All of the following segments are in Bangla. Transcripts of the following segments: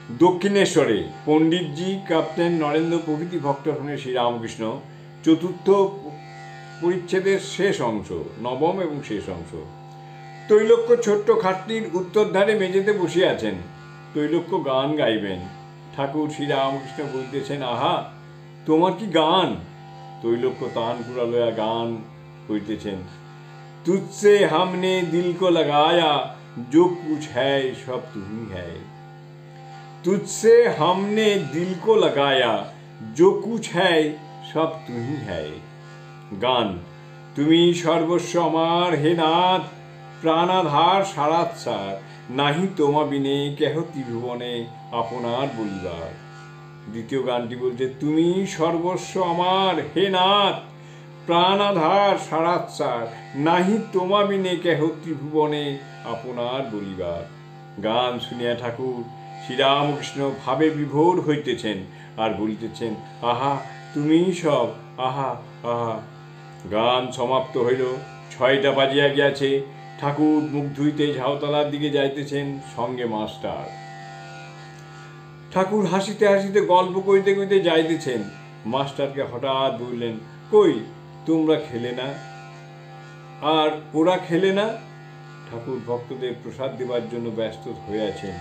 দক্ষিণেশ্বরে পণ্ডিতজি, ক্যাপ্টেন নরেন্দ্র প্রভৃতি ভক্ত শুনে শ্রীরামকৃষ্ণ চতুর্থ পরিচ্ছেদের শেষ অংশ, নবম এবং শেষ অংশ। তৈলক্য ছোট্ট খাটটির উত্তরধারে মেঝেতে বসে আছেন। তৈলক্য গান গাইবেন। ঠাকুর শ্রীরামকৃষ্ণ বলতেছেন, আহা তোমার কি গান। তৈলক্য তান পুরা লয়া গান করিতেছেন। তুঝসে হামনে দিল কো লাগায়া जो कुछ है सब तुही है। तुझसे हमने दिल को लगाया जो कुछ है सब तुही है। গান। তুমি সর্বস্ব আমার হে নাথ, প্রাণাধার সারাৎসার, নাহি তোমা বিনে কেহ ত্রিভুবনে আপনার বলিবার। দ্বিতীয় গানটি বলছে, তুমি সর্বস্ব আমার হে নাথ, প্রাণাধার সারাৎসার, নাহি তোমা বিনে কেহ ত্রিভুবনে আপনার বলিবার। গান শুনিয়া ঠাকুর শ্রীরামকৃষ্ণ ভাবে বিভোর হইতেছেন আর বলিতেছেন, আহা তুমি সব, আহা আহা। গান সমাপ্ত হইল। 6টা বাজিয়া গিয়াছে। ঠাকুর মুখ ধুইতে ঝাউতলার দিকে যাইতেছেন, সঙ্গে মাস্টার। ঠাকুর হাসিতে হাসিতে গল্প কইতে কইতে যাইতেছেন। মাস্টারকে হঠাৎ বললেন, কই তোমরা খেলে না? আর ওরা খেলে না? ঠাকুর ভক্তদের প্রসাদ দেবার জন্য ব্যস্ত হয়ে আছেন।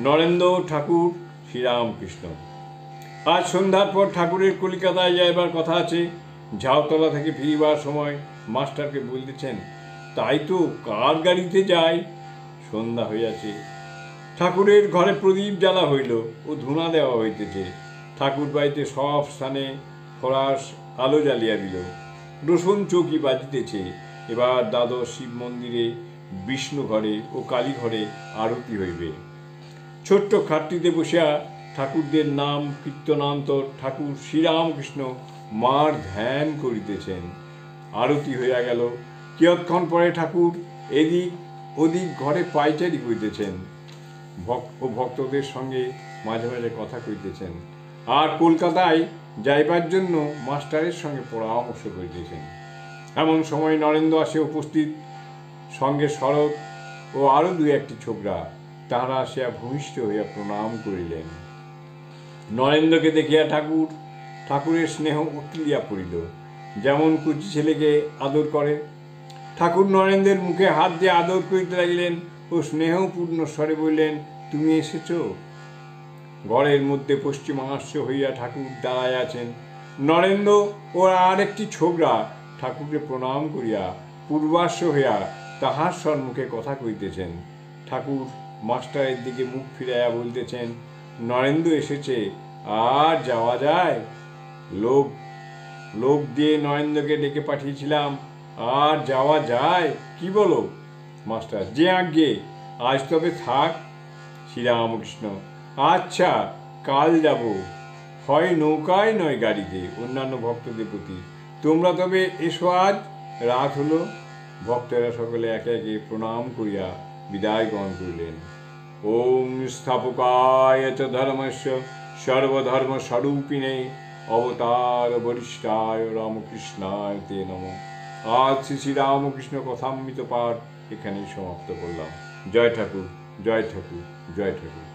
নরেন্দ্র, ঠাকুর, শ্রীরামকৃষ্ণ। আজ সন্ধ্যার পর ঠাকুরের কলিকাতায় যাইবার কথা আছে। ঝাউতলা থেকে ফিরিবার সময় মাস্টারকে বলতেছেন, তাই তো, কার গাড়িতে যাই? সন্ধ্যা হইয়াছে। ঠাকুরের ঘরে প্রদীপ জ্বালা হইল ও ধূনা দেওয়া হইতেছে। ঠাকুর বাড়িতে সব স্থানে ফরাস আলো জ্বালিয়া দিল। রোশন চৌকি বাজিতেছে। এবার দ্বাদশ শিব মন্দিরে, বিষ্ণু ঘরে ও কালী ঘরে আরতি হইবে। ছোট্ট খাটটিতে বসিয়া ঠাকুরদের নাম কীর্তনান্তর ঠাকুর শ্রীরামকৃষ্ণ মার ধ্যান করিতেছেন। আরতি হইয়া গেল। কিয়ৎক্ষণ পরে ঠাকুর এদিক ওদিক ঘরে পাইচারি করিতেছেন ও ভক্তদের সঙ্গে মাঝে মাঝে কথা কইতেছেন। আর কলকাতায় যাইবার জন্য মাস্টারের সঙ্গে পরামর্শ করিতেছেন। এমন সময় নরেন্দ্র আসে উপস্থিত, সঙ্গে শরৎ ও আরো 2-1টি ছোকরা। তাহারা আসিয়া ভূমিষ্ঠ হইয়া প্রণাম করিলেন। নরেন্দ্রকে দেখিয়া ঠাকুরের স্নেহ উতলিয়া পড়িল, যেমন কুচি ছেলেকে আদর করে। ঠাকুর নরেন্দ্রের মুখে হাত দিয়ে আদর করিতে লাগিলেন ও স্নেহপূর্ণ স্বরে বললেন, তুমি এসেছ? ঘরের মধ্যে পশ্চিমাস্য হইয়া ঠাকুর দাঁড়ায় আছেন। নরেন্দ্র ও আর একটি ছোকরা ঠাকুরকে প্রণাম করিয়া পূর্বাস্য হইয়া তাহার সম্মুখে কথা কইতেছেন। ঠাকুর মাস্টারের দিকে মুখ ফিরাইয়া বলতেছেন, নরেন্দ্র এসেছে, আর যাওয়া যায়? লোক দিয়ে নরেন্দ্রকে ডেকে পাঠিয়েছিলাম, আর যাওয়া যায়? কি বলো? মাস্টার, যে আজ্ঞে, আজ তবে থাক। শ্রীরামকৃষ্ণ, আচ্ছা, কাল যাব, হয় নৌকায় নয় গাড়িতে। অন্যান্য ভক্তদের প্রতি, তোমরা তবে এসো, আজ রাত হলো। ভক্তেরা সকলে একে একে প্রণাম করিয়া বিদায় গ্রহণ করিলেন। ওম স্থাপকায় চ ধর্মস্য সর্বধর্ম স্বরূপিণে অবতার বরিষ্ঠায় রামকৃষ্ণায় তে নমঃ। আজ শ্রী শ্রীরামকৃষ্ণ কথামৃত পাঠ এখানেই সমাপ্ত করলাম। জয় ঠাকুর, জয় ঠাকুর, জয় ঠাকুর।